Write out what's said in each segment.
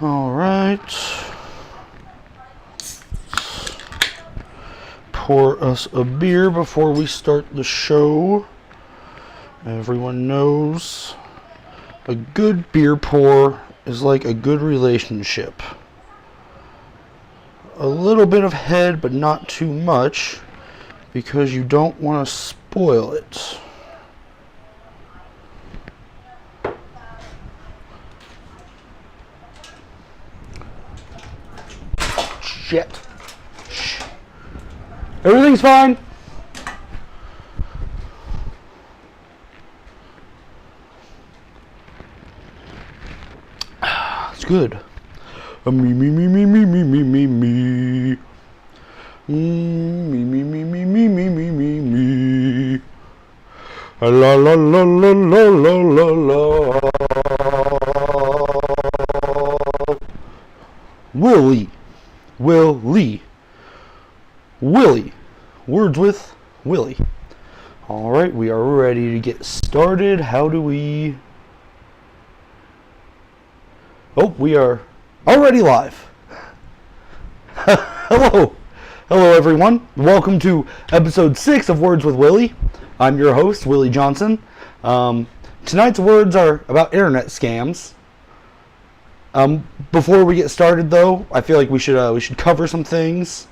All right. Pour us a beer before we start the show. Everyone knows a good beer pour is like a good relationship. A little bit of head, but not too much, because you don't want to spoil it. Shit. Shh. Everything's fine. It's good. Me. La la la la la la la. Willie. Words with Willie. Alright, we are ready to get started. How do we... Oh, we are already live. Hello everyone. Welcome to episode 6 of Words with Willie. I'm your host, Willie Johnson. Tonight's words are about internet scams. Before we get started, though, I feel like we should cover some things.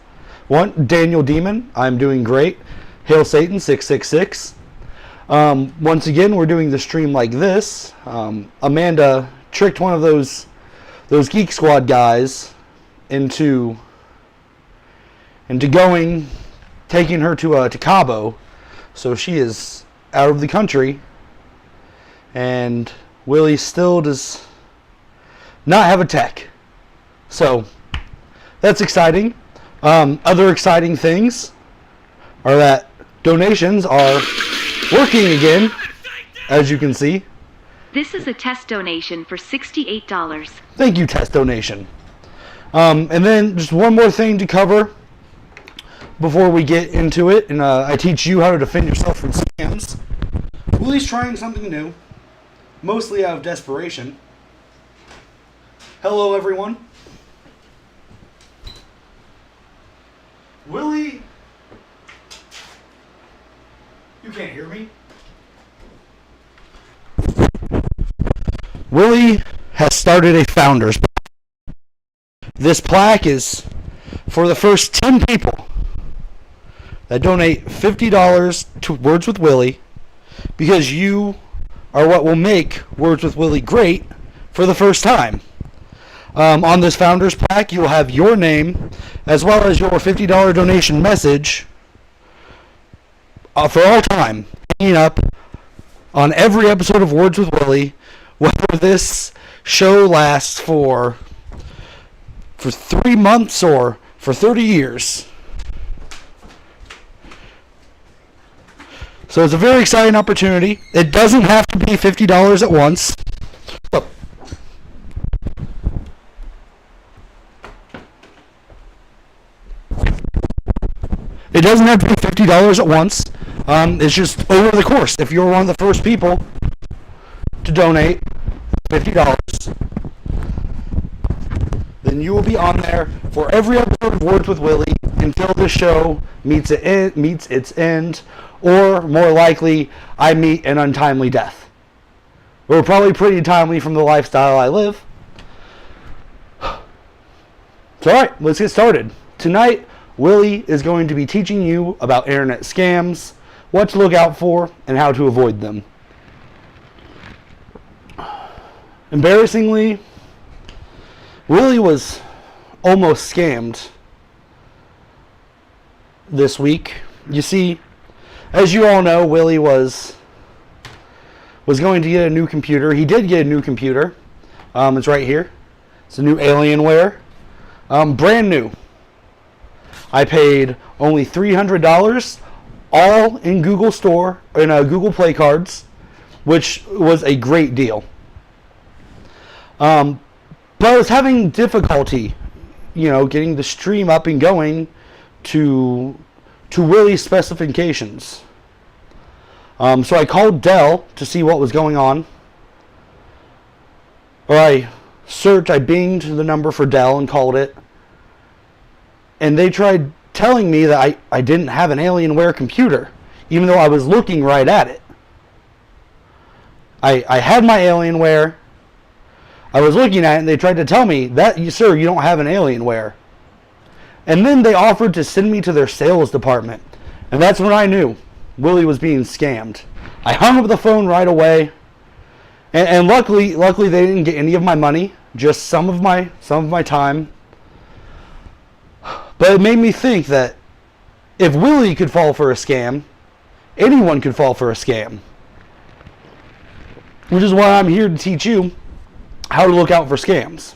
One, Daniel Demon, I'm doing great. Hail Satan 666. Once again, we're doing the stream like this. Amanda tricked one of those Geek Squad guys into taking her to Cabo, so she is out of the country, and Willie still does not have a tech. So that's exciting. Other exciting things are that donations are working again, as you can see. This is a test donation for $68. Thank you, test donation. And then just one more thing to cover before we get into it, and I teach you how to defend yourself from scams. Willie's trying something new, mostly out of desperation. Hello, everyone. Willie, you can't hear me? Willie has started a founder's plaque. This plaque is for the first 10 people that donate $50 to Words with Willie, because you are what will make Words with Willie great for the first time. On this founder's plaque, you will have your name as well as your $50 donation message for all time, hanging up on every episode of Words with Willie, whether this show lasts for 3 months or for 30 years. So it's a very exciting opportunity. It doesn't have to be $50 at once. Look. It doesn't have to be $50 at once. It's just over the course. If you're one of the first people to donate $50, then you will be on there for every episode of Words with Willie until this show meets its end, or more likely, I meet an untimely death. We're probably pretty timely from the lifestyle I live. So alright, let's get started. Tonight, Willie is going to be teaching you about internet scams, what to look out for, and how to avoid them. Embarrassingly, Willie was almost scammed this week. You see, as you all know, Willie was going to get a new computer. He did get a new computer. It's right here. It's a new Alienware. Brand new. I paid only $300, all in Google Store, in Google Play cards, which was a great deal. But I was having difficulty, getting the stream up and going to Willie's specifications. So I called Dell to see what was going on. Or I I binged the number for Dell and called it. And they tried telling me that I didn't have an Alienware computer, even though I was looking right at it. I had my Alienware. I was looking at it, and they tried to tell me that, sir, you don't have an Alienware. And then they offered to send me to their sales department. And that's when I knew Willie was being scammed. I hung up the phone right away. And luckily they didn't get any of my money, just some of my time. But it made me think that if Willie could fall for a scam, anyone could fall for a scam. Which is why I'm here to teach you how to look out for scams.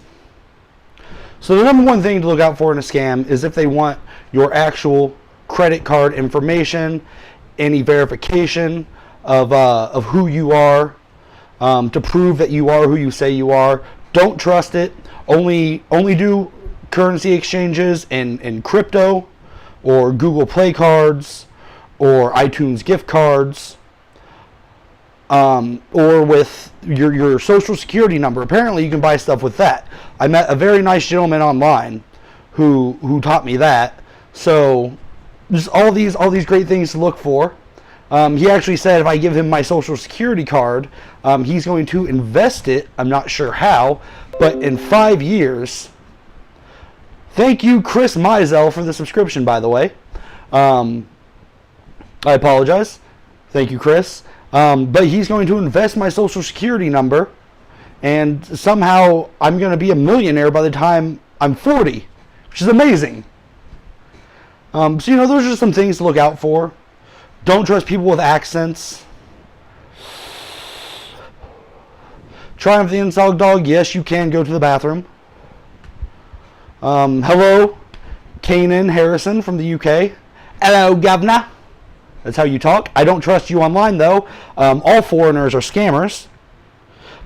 So the number one thing to look out for in a scam is if they want your actual credit card information, any verification of who you are, to prove that you are who you say you are. Don't trust it. Only do currency exchanges in crypto or Google Play cards or iTunes gift cards, or with your social security number. Apparently you can buy stuff with that. I met a very nice gentleman online who taught me that. So just all these great things to look for. He actually said if I give him my social security card, he's going to invest it. I'm not sure how, but in 5 years. Thank you, Chris Mizell, for the subscription, by the way. I apologize. Thank you, Chris. But he's going to invest my social security number, and somehow I'm going to be a millionaire by the time I'm 40, which is amazing. So, those are some things to look out for. Don't trust people with accents. Triumph the Inside Dog. Yes, you can go to the bathroom. Hello, Kanan Harrison from the UK. Hello, governor. That's how you talk. I don't trust you online, though. All foreigners are scammers.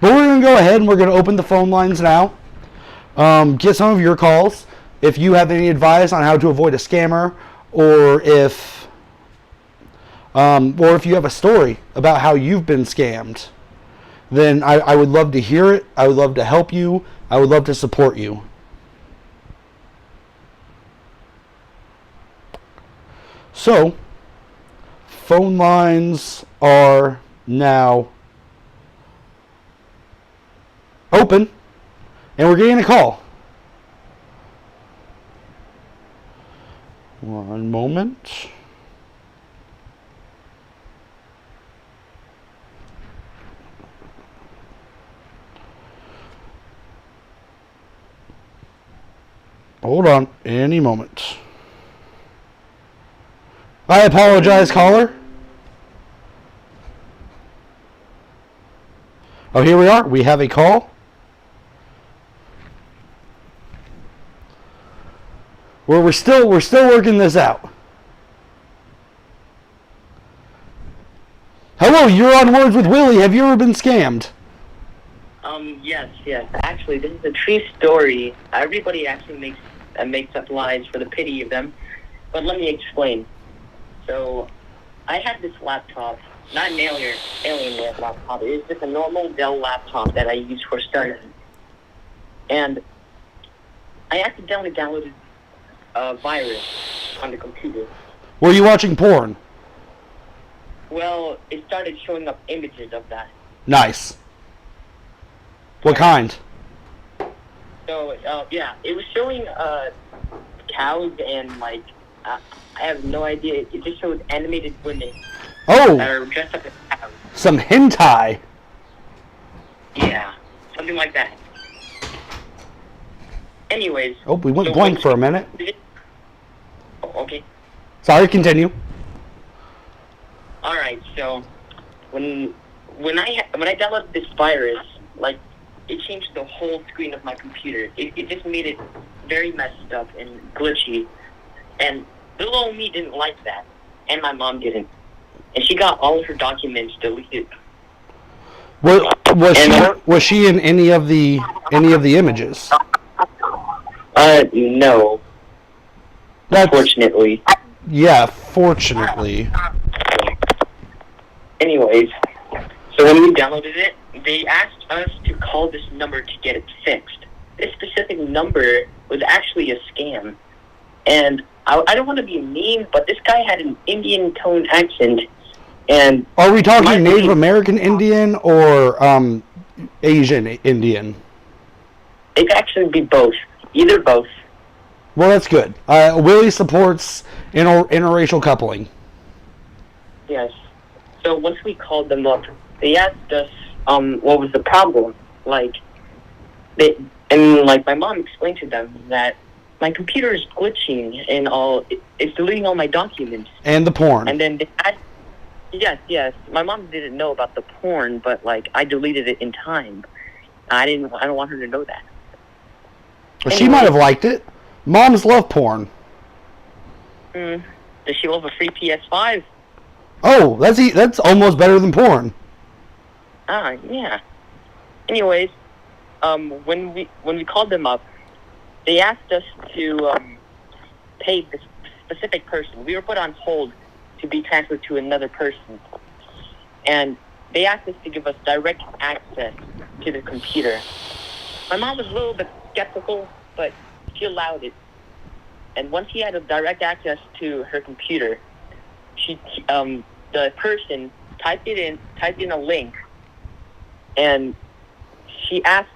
But we're going to go ahead and we're going to open the phone lines now. Get some of your calls. If you have any advice on how to avoid a scammer, or if you have a story about how you've been scammed, then I would love to hear it. I would love to help you. I would love to support you. So, phone lines are now open, and we're getting a call. One moment. Hold on, any moment. I apologize, caller. Oh, here we are. We have a call. We're still working this out. Hello, you're on Words with Willie. Have you ever been scammed? Yes. Actually, this is a true story. Everybody actually makes up lies for the pity of them. But let me explain. So, I had this laptop, not an Alienware laptop. It was just a normal Dell laptop that I used for studying. And I accidentally downloaded a virus on the computer. Were you watching porn? Well, it started showing up images of that. Nice. What kind? So, it was showing cows and, I have no idea. It just showed animated women that are dressed up as cows. Some hentai. Yeah, something like that. Anyways. Oh, we went blank for a minute. Oh, okay. Sorry, continue. Alright, so when I downloaded this virus, it changed the whole screen of my computer. It just made it very messed up and glitchy. And little old me didn't like that. And my mom didn't. And she got all of her documents deleted. Was she in any of the images? No. Unfortunately. Yeah, fortunately. Anyways, so when we downloaded it, they asked us to call this number to get it fixed. number was actually a scam. And I don't want to be mean, but this guy had an Indian tone accent. And are we talking Native American Indian or Asian Indian? It could actually be both. Either both. Well, that's good. Willie supports interracial coupling. Yes. So once we called them up, they asked us what was the problem. My mom explained to them that my computer is glitching and it's deleting all my documents. And the porn. And then yes. My mom didn't know about the porn, but I deleted it in time. I don't want her to know that. Well, she might have liked it. Moms love porn. Does she love a free PS5? Oh, that's almost better than porn. Yeah. Anyways, when we called them up, they asked us to pay this specific person. We were put on hold to be transferred to another person. And they asked us to give us direct access to the computer. My mom was a little bit skeptical, but she allowed it. And once he had a direct access to her computer, the person typed in a link, and she asked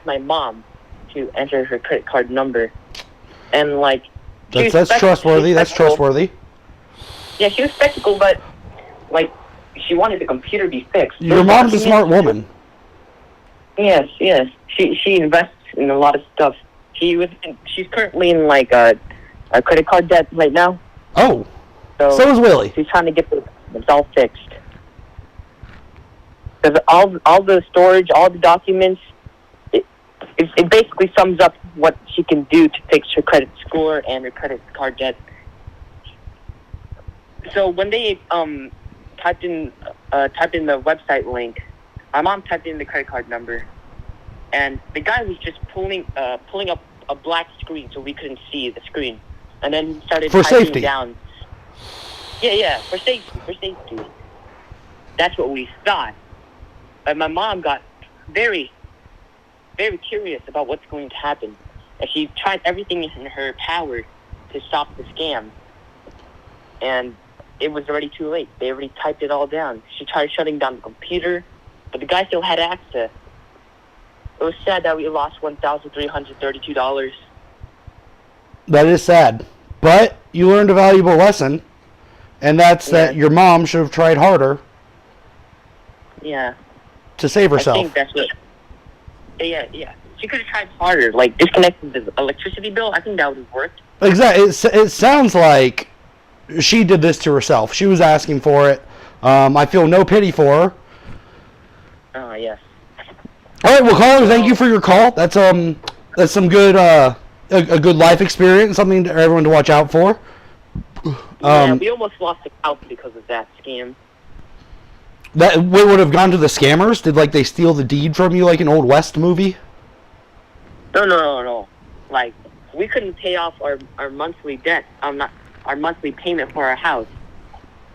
my mom to enter her credit card number, and that's trustworthy. That's trustworthy. Yeah, she was skeptical, but she wanted the computer to be fixed. Your mom's a smart woman. Yes. She invests in a lot of stuff. She's currently in a credit card debt right now. Oh. So is Willie. She's trying to get it's all fixed. Because all the storage, all the documents, it basically sums up what she can do to fix her credit score and her credit card debt. So when they typed in the website link, my mom typed in the credit card number, and the guy was just pulling up a black screen so we couldn't see the screen, and then started for typing safety down. Yeah, for safety. That's what we thought. But my mom got very, very curious about what's going to happen, and she tried everything in her power to stop the scam. And it was already too late. They already typed it all down. She tried shutting down the computer, but the guy still had access. It was sad that we lost $1,332. That is sad. But you learned a valuable lesson, and that's that your mom should have tried harder. Yeah. To save herself. I think that's what... Yeah. She could have tried harder, disconnected the electricity bill. I think that would have worked. Exactly. It sounds like she did this to herself. She was asking for it. I feel no pity for her. Oh, yes. All right, well, caller, thank you for your call. That's some good a good life experience, something for everyone to watch out for. Yeah, we almost lost the house because of that scam. That would have gone to the scammers? Did they steal the deed from you like an Old West movie? No. We couldn't pay off our monthly debt. Our monthly payment for our house.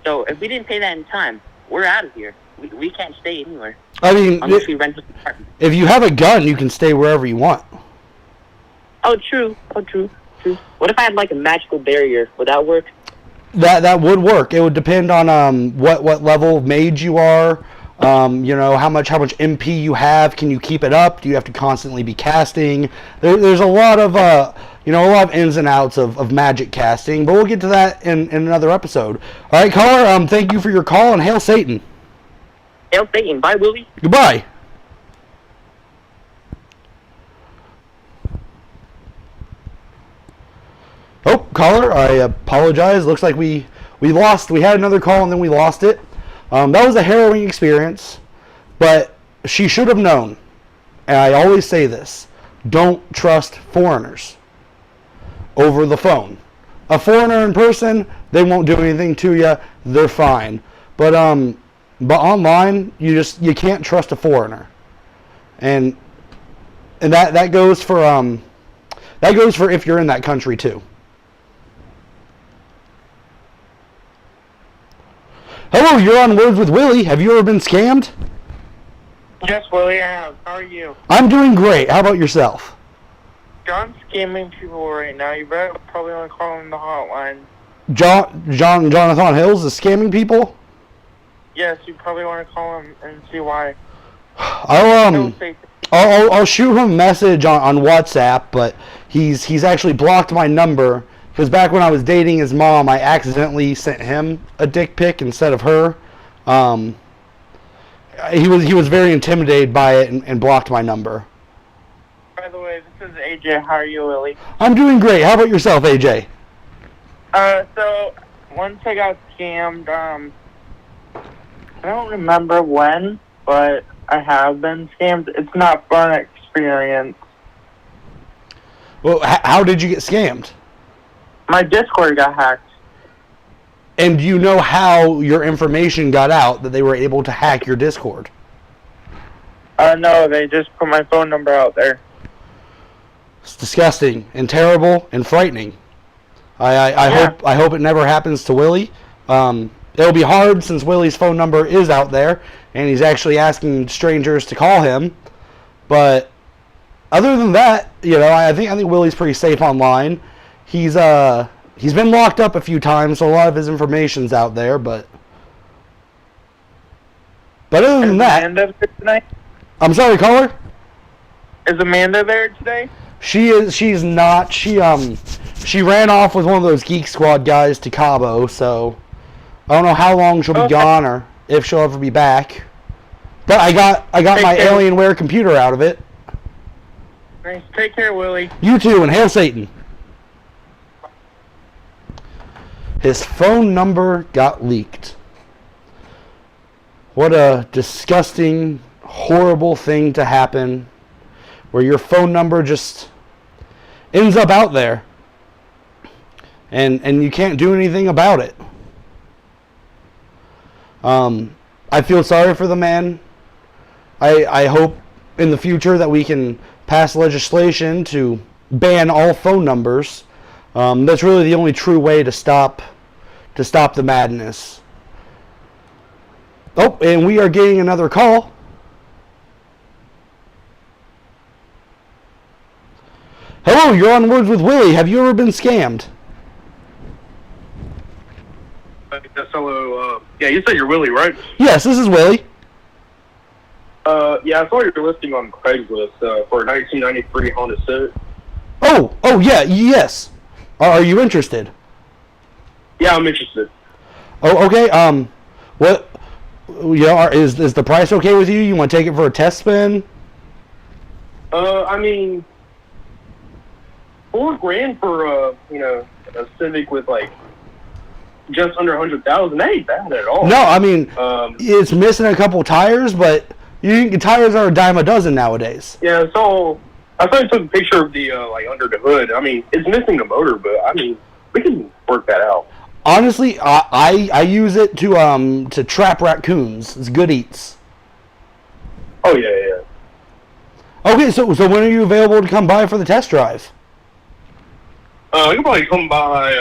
So if we didn't pay that in time, we're out of here. We can't stay anywhere. I mean, unless we rent an apartment. If you have a gun, you can stay wherever you want. Oh, true. What if I had a magical barrier? Would that work? That would work. It would depend on what level of mage you are. How much MP you have. Can you keep it up? Do you have to constantly be casting? There's a lot of ins and outs of magic casting, but we'll get to that in another episode. All right, caller. Thank you for your call, and hail Satan. Hail Satan. Bye, Willie. Goodbye. Oh, caller, I apologize. Looks like we lost. We had another call and then we lost it. That was a harrowing experience, but she should have known. And I always say this: don't trust foreigners over the phone. A foreigner in person, they won't do anything to you. They're fine. But online, you can't trust a foreigner. And that goes for if you're in that country too. Hello, you're on Words with Willie. Have you ever been scammed? Yes, Willie, I have. How are you? I'm doing great. How about yourself? John's scamming people right now. You better probably want to call him the hotline. Jonathan Hills is scamming people? Yes, you probably want to call him and see why. I'll shoot him a message on WhatsApp, but he's actually blocked my number because back when I was dating his mom, I accidentally sent him a dick pic instead of her. He was very intimidated by it and blocked my number. By the way, this is AJ. How are you, Willie? I'm doing great. How about yourself, AJ? So once I got scammed, I don't remember when, but I have been scammed. It's not a fun experience. Well, how did you get scammed? My Discord got hacked. And do you know how your information got out, that they were able to hack your Discord? No, they just put my phone number out there. It's disgusting and terrible and frightening. I hope it never happens to Willie. It'll be hard since Willie's phone number is out there and he's actually asking strangers to call him. But other than that, I think Willie's pretty safe online. He's been locked up a few times, so a lot of his information's out there. But other than that, Amanda there tonight? I'm sorry, caller. Is Amanda there today? She is. She's not. She ran off with one of those Geek Squad guys to Cabo, so I don't know how long she'll be gone or if she'll ever be back. But I got my Alienware computer out of it. Nice. Take care, Willie. You too, and hail Satan. His phone number got leaked. What a disgusting, horrible thing to happen, where your phone number just ends up out there and you can't do anything about it. I feel sorry for the man. I hope in the future that we can pass legislation to ban all phone numbers. That's really the only true way to stop the madness. Oh, and we are getting another call. Hello, you're on Words with Willie. Have you ever been scammed? Yes, hello. Yeah, you said you're Willie, right? Yes, this is Willie. Yeah, I saw your listing on Craigslist for a 1993 Honda Civic. Oh, yeah, yes. Are you interested? Yeah, I'm interested. Oh, okay. What? Is the price okay with you? You want to take it for a test spin? I mean, $4,000 for a Civic with like just under 100,000. That ain't bad at all. No, I mean it's missing a couple tires, but tires are a dime a dozen nowadays. Yeah, so I saw you took a picture of the under the hood. I mean, it's missing the motor, but I mean we can work that out. Honestly, I use it to trap raccoons. It's good eats. Oh yeah. Okay, so when are you available to come by for the test drive? I could probably come by.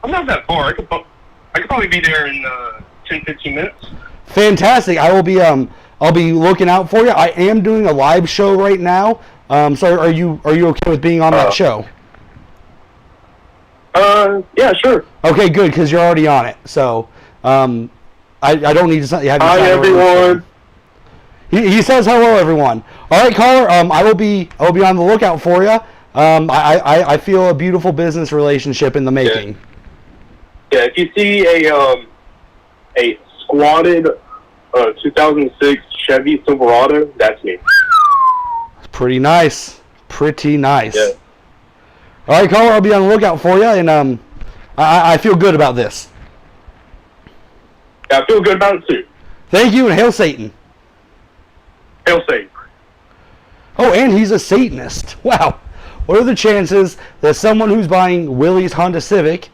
I'm not that far. I could probably be there in 10-15 minutes. Fantastic. I'll be looking out for you. I am doing a live show right now. So are you okay with being on that show? Yeah, sure. Okay, good, because you're already on it. So I don't need to have you. Hi everyone. He says hello, everyone. All right, caller. I will be on the lookout for you. I feel a beautiful business relationship in the making. Yeah, if you see a squatted 2006 Chevy Silverado, that's me. Pretty nice. Pretty nice. Yeah. All right, caller. I'll be on the lookout for you, and I feel good about this. Yeah, I feel good about it too. Thank you, and hail Satan. Hail Satan. Oh, and he's a Satanist. Wow. What are the chances that someone who's buying Willie's Honda Civic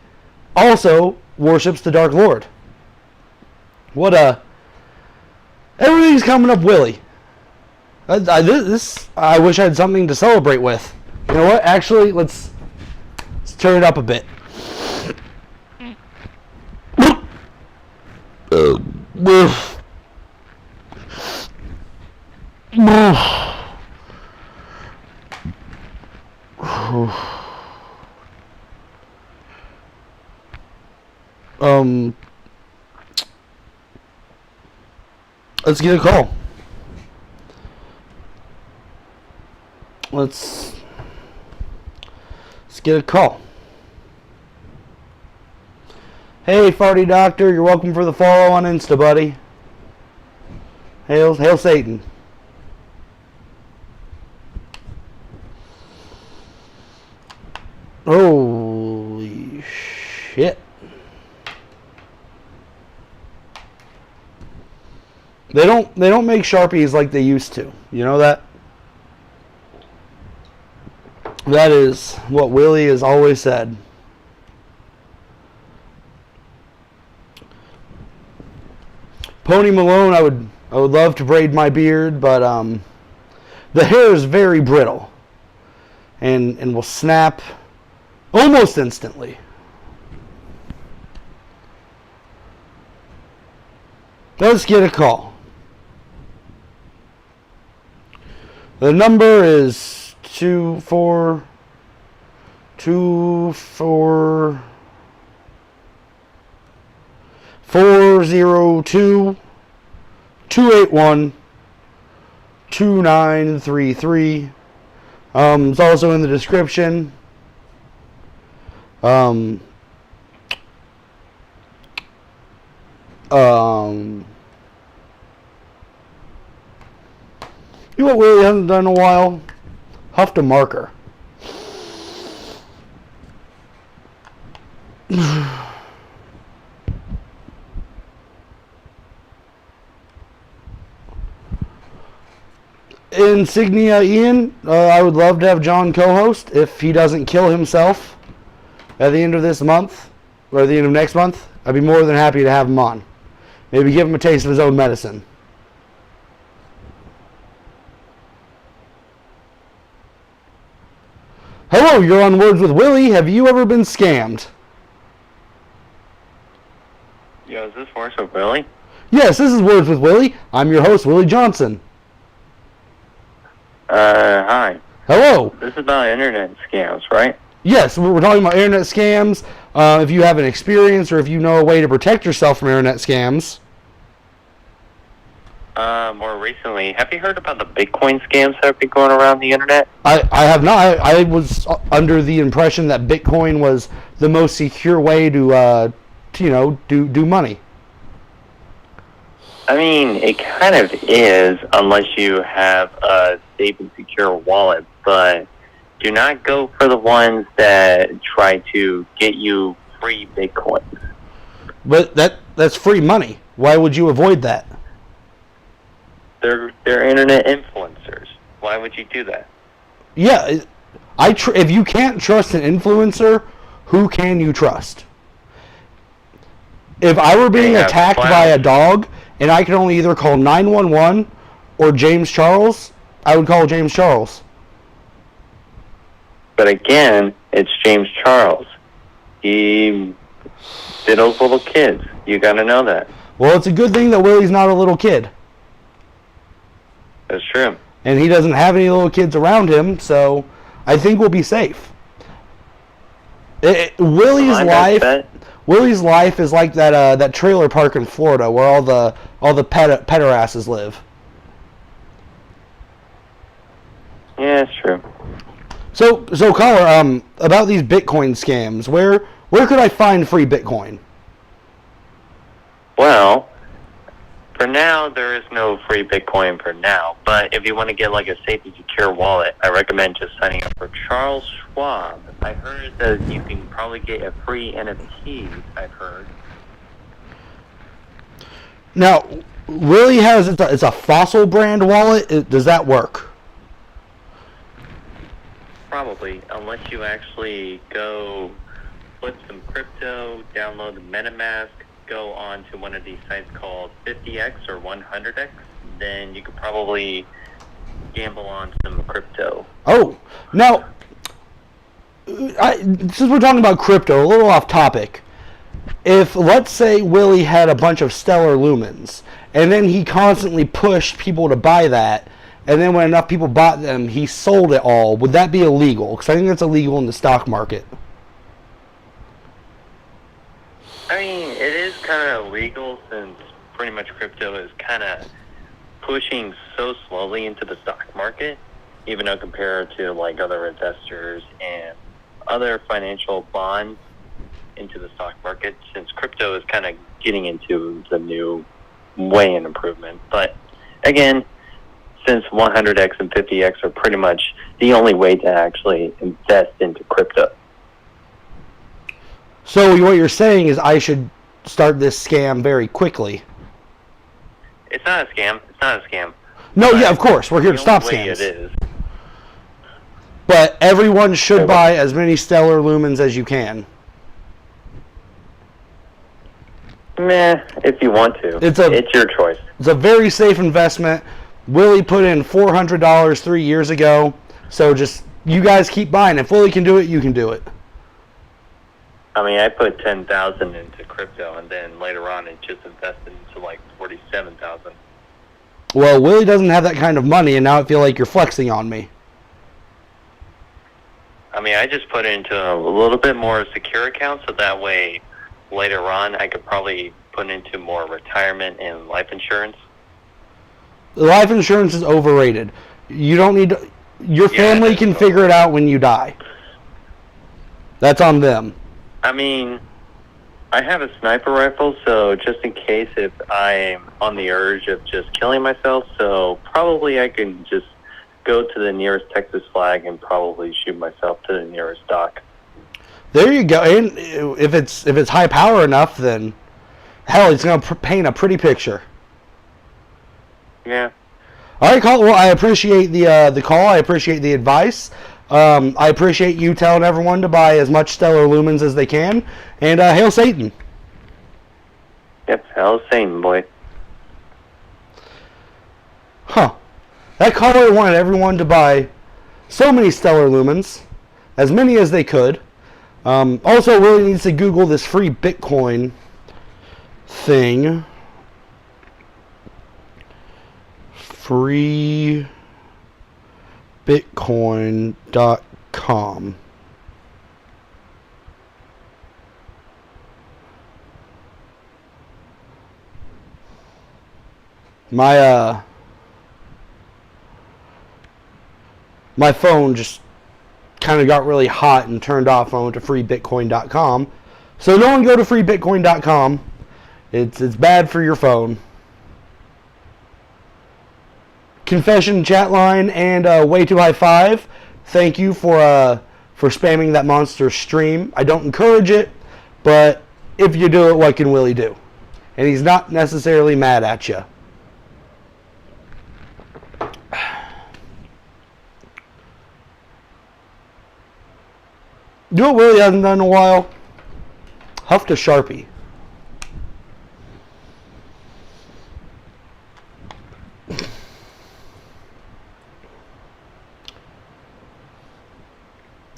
also worships the Dark Lord? Everything's coming up Willie. I wish I had something to celebrate with. You know what? Actually, let's turn it up a bit. Let's get a call. Let's get a call. Hey, Farty Doctor, you're welcome for the follow on Insta, buddy. Hail Satan. Holy shit. They don't make Sharpies like they used to. You know that? That is what Willie has always said. Pony Malone, I would love to braid my beard, but the hair is very brittle and will snap almost instantly. Let's get a call. The number is 402-281-2933. It's also in the description. You know what Willie hasn't done in a while? Huffed a marker. Insignia Ian, I would love to have John co-host if he doesn't kill himself at the end of this month or the end of next month. I'd be more than happy to have him on. Maybe give him a taste of his own medicine. Hello, you're on Words with Willie. Have you ever been scammed? Yo, is this Words with Willie? Yes, this is Words with Willie. I'm your host, Willie Johnson. Hi. Hello. This is about internet scams, right? Yes, we're talking about internet scams. If you have an experience or if you know a way to protect yourself from internet scams. More recently, have you heard about the Bitcoin scams that have been going around the internet? I have not. I was under the impression that Bitcoin was the most secure way to do money. I mean, it kind of is, unless you have a safe and secure wallet, but do not go for the ones that try to get you free Bitcoin. But that's free money. Why would you avoid that? They're internet influencers. Why would you do that? Yeah, if you can't trust an influencer, who can you trust? If I were being attacked by a dog and I could only either call 911 or James Charles, I would call James Charles. But again, it's James Charles. He diddles little kids. You gotta know that. Well, it's a good thing that Willie's not a little kid. That's true. And he doesn't have any little kids around him, so I think we'll be safe. Willie's life is like that trailer park in Florida where all the pederasses live. Yeah, it's true. So caller, about these Bitcoin scams, where could I find free Bitcoin? Well, for now, there is no free Bitcoin for now. But if you want to get like a safe and secure wallet, I recommend just signing up for Charles Schwab. I heard that you can probably get a free NFT, I've heard. Now, Willie has it's a Fossil brand wallet. Does that work? Probably, unless you actually go flip some crypto, download the MetaMask, go on to one of these sites called 50x or 100x, then you could probably gamble on some crypto. Oh, now, since we're talking about crypto, a little off topic, if, let's say, Willie had a bunch of stellar lumens, and then he constantly pushed people to buy that, and then when enough people bought them, he sold it all. Would that be illegal? Because I think that's illegal in the stock market. I mean, it is kind of illegal since pretty much crypto is kind of pushing so slowly into the stock market, even though compared to like other investors and other financial bonds into the stock market, since crypto is kind of getting into the new way in improvement. But again, since 100x and 50x are pretty much the only way to actually invest into crypto. So what you're saying is I should start this scam very quickly. It's not a scam. It's not a scam. No, yeah, of course. We're here to stop The only way scams. it is. But everyone should buy as many stellar lumens as you can. Meh, if you want to. It's your choice. It's a very safe investment. Willie put in $400 3 years ago. So just, you guys keep buying. If Willie can do it, you can do it. I mean, I put 10,000 into crypto, and then later on, it just invested into like 47,000. Well, Willie doesn't have that kind of money, and now I feel like you're flexing on me. I mean, I just put it into a little bit more secure account, so that way, later on, I could probably put into more retirement and life insurance. Life insurance is overrated. You don't need to, your family can figure it out when you die. That's on them. I mean, I have a sniper rifle, so just in case if I'm on the urge of just killing myself, so probably I can just go to the nearest Texas flag and probably shoot myself to the nearest dock. There you go. And if it's high power enough, then hell, it's going to paint a pretty picture. Yeah. All right, Cole. Well, I appreciate the call. I appreciate the advice. I appreciate you telling everyone to buy as much stellar lumens as they can. And hail Satan. Yep, hail Satan, boy. Huh. That caller wanted everyone to buy so many stellar lumens, as many as they could. Also, really needs to Google this free Bitcoin thing. freebitcoin.com. My phone just kind of got really hot and turned off. I went to freebitcoin.com. So don't go to freebitcoin.com. It's bad for your phone. Confession chat line and Way Too High 5. Thank you for spamming that monster stream. I don't encourage it, but if you do it, what can Willie do? And he's not necessarily mad at you. You know what Willie hasn't done in a while? Huffed a Sharpie.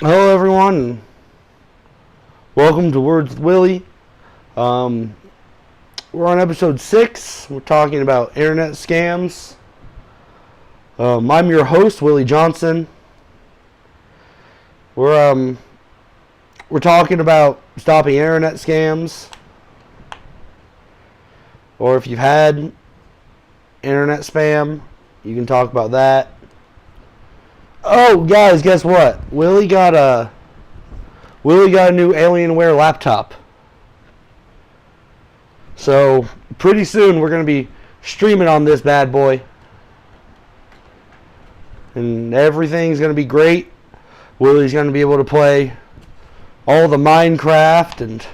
Hello everyone, welcome to Words with Willie. We're on episode 6. We're talking about internet scams. I'm your host, Willie Johnson. We're talking about stopping internet scams, or if you've had internet spam, you can talk about that. Oh, guys, guess what? Willie got a new Alienware laptop. So, pretty soon we're going to be streaming on this bad boy. And everything's going to be great. Willie's going to be able to play all the Minecraft and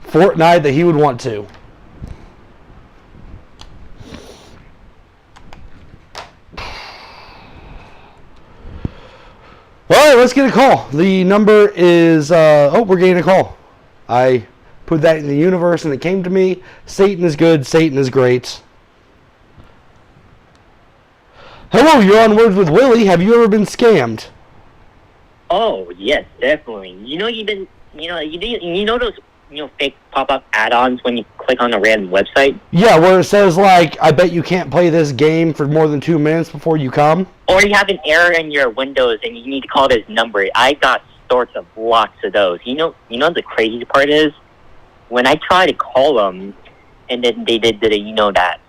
Fortnite that he would want to. Alright, let's get a call. The number is, we're getting a call. I put that in the universe and it came to me. Satan is good, Satan is great. Hello, you're on Words with Willie. Have you ever been scammed? Oh, yes, definitely. You know those fake pop-up add-ons when you click on a random website? Yeah, where it says, like, I bet you can't play this game for more than 2 minutes before you come. Or you have an error in your Windows and you need to call this number. I got sorts of lots of those. You know the crazy part is? When I try to call them, and then they did that.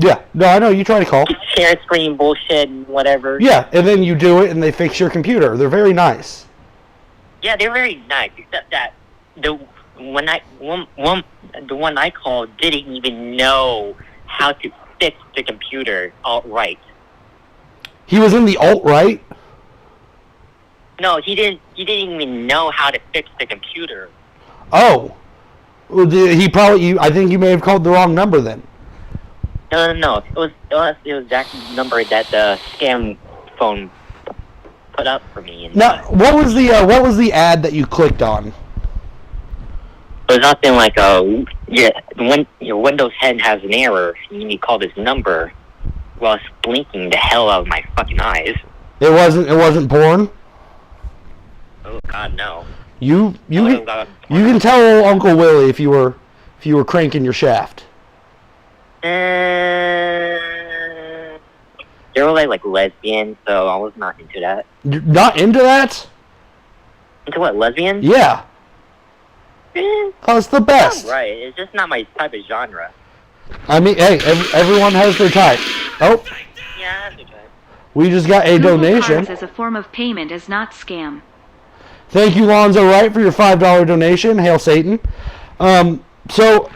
Yeah, no, I know, you try to call. Share screen bullshit and whatever. Yeah, and then you do it and they fix your computer. They're very nice. Yeah, they're very nice, except that the one I called didn't even know how to fix the computer alt-right. He was in the alt-right? No, he didn't even know how to fix the computer. Oh. Well, I think you may have called the wrong number then. No. It was that number that the scam phone put up for me. And Now, what was the ad that you clicked on? it was nothing like when your Windows 10 has an error, you need to call this number. Well, it's blinking the hell out of my fucking eyes. It wasn't porn? Oh God, no. You can tell Uncle Willie if you were cranking your shaft. They were like lesbians, so I was not into that. You're not into that? Into what, lesbians? Yeah. Oh, it's the best. Oh, right, it's just not my type of genre. I mean, hey, everyone has their type. Oh, Yeah, that's okay. we just got a Google donation. Cards as a form of payment is not scam. Thank you, Lonzo Wright, for your $5 donation. Hail Satan. So,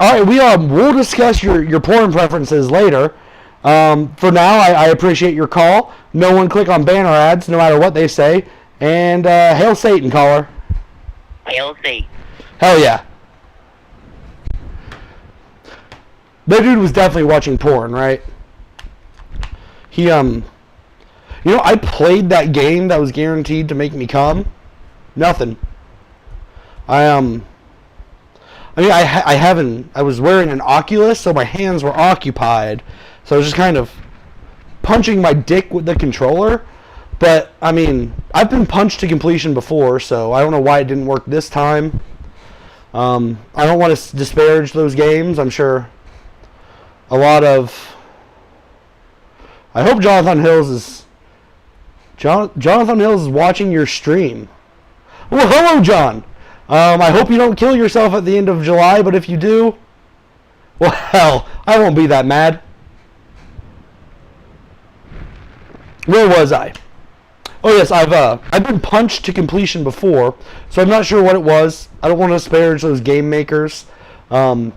all right, we'll discuss your porn preferences later. For now, I appreciate your call. No one click on banner ads, no matter what they say. And hail Satan, caller. Hail Satan. Hell yeah. That dude was definitely watching porn, right? He, I played that game that was guaranteed to make me come. Nothing. I was wearing an Oculus, so my hands were occupied. So I was just kind of punching my dick with the controller. But, I mean, I've been punched to completion before, so I don't know why it didn't work this time. I don't want to disparage those games. I'm sure a lot of... I hope Jonathan Hills is watching your stream. Well, hello, John. I hope you don't kill yourself at the end of July, but if you do, well, hell, I won't be that mad. Where was I? Oh yes, I've been punched to completion before, so I'm not sure what it was. I don't want to disparage those game makers. All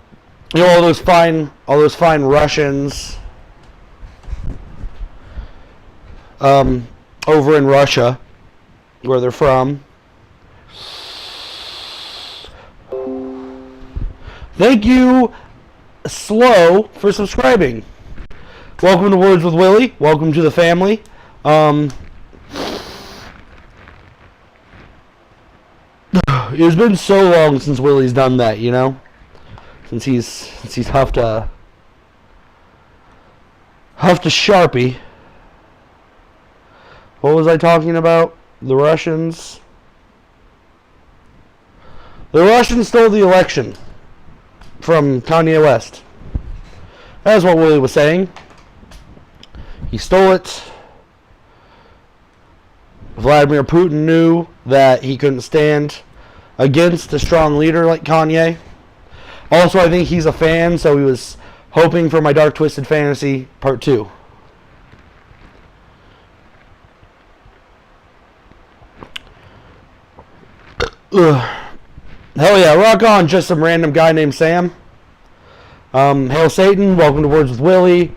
those fine Russians over in Russia, where they're from. Thank you, Slow, for subscribing. Welcome to Words with Willie. Welcome to the family. It's been so long since Willie's done that, you know? Since he's huffed a Sharpie. What was I talking about? The Russians. The Russians stole the election from Kanye West. That's what Willie was saying. He stole it. Vladimir Putin knew that he couldn't stand against a strong leader like Kanye. Also, I think he's a fan, so he was hoping for my Dark Twisted Fantasy Part 2. Ugh. Hell yeah, rock on, just some random guy named Sam. Hail Satan, welcome to Words with Willie.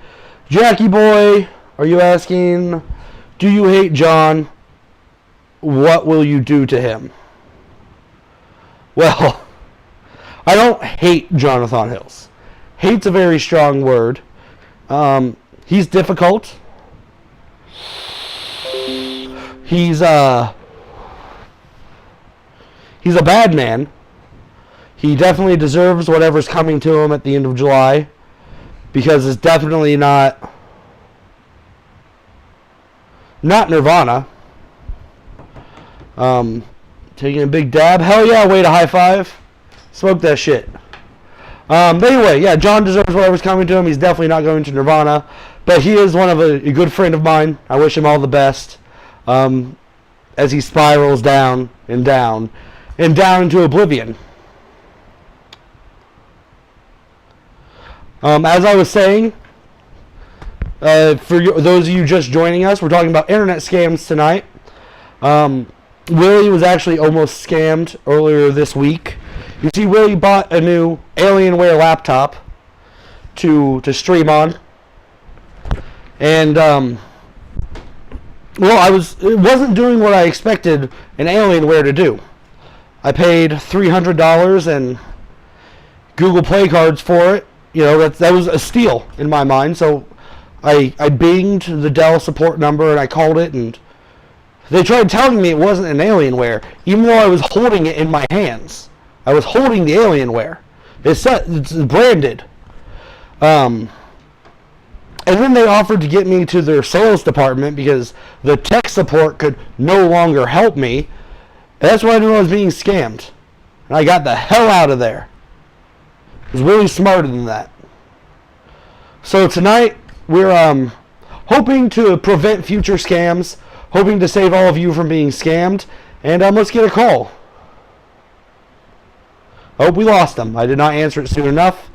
Jackie Boy, are you asking, do you hate John? What will you do to him? Well, I don't hate Jonathan Hills. Hate's a very strong word. He's difficult. He's a bad man. He definitely deserves whatever's coming to him at the end of July, because it's definitely not Nirvana. Taking a big dab. Hell yeah, way to high five. Smoke that shit. But anyway, yeah, John deserves whatever's coming to him. He's definitely not going to Nirvana. But he is one of a good friend of mine. I wish him all the best. As he spirals down and down and down into oblivion. As I was saying, for those of you just joining us, we're talking about internet scams tonight. Willie was actually almost scammed earlier this week. You see, Willie bought a new Alienware laptop to stream on, and it wasn't doing what I expected an Alienware to do. I paid $300 and Google Play cards for it. You know, that was a steal in my mind. So I binged the Dell support number and I called it, and they tried telling me it wasn't an Alienware, even though I was holding it in my hands. I was holding the Alienware. It's branded. And then they offered to get me to their sales department because the tech support could no longer help me. And that's when I knew I was being scammed. And I got the hell out of there. It was really smarter than that. So tonight, we're hoping to prevent future scams, hoping to save all of you from being scammed, and let's get a call. I hope we lost them. I did not answer it soon enough.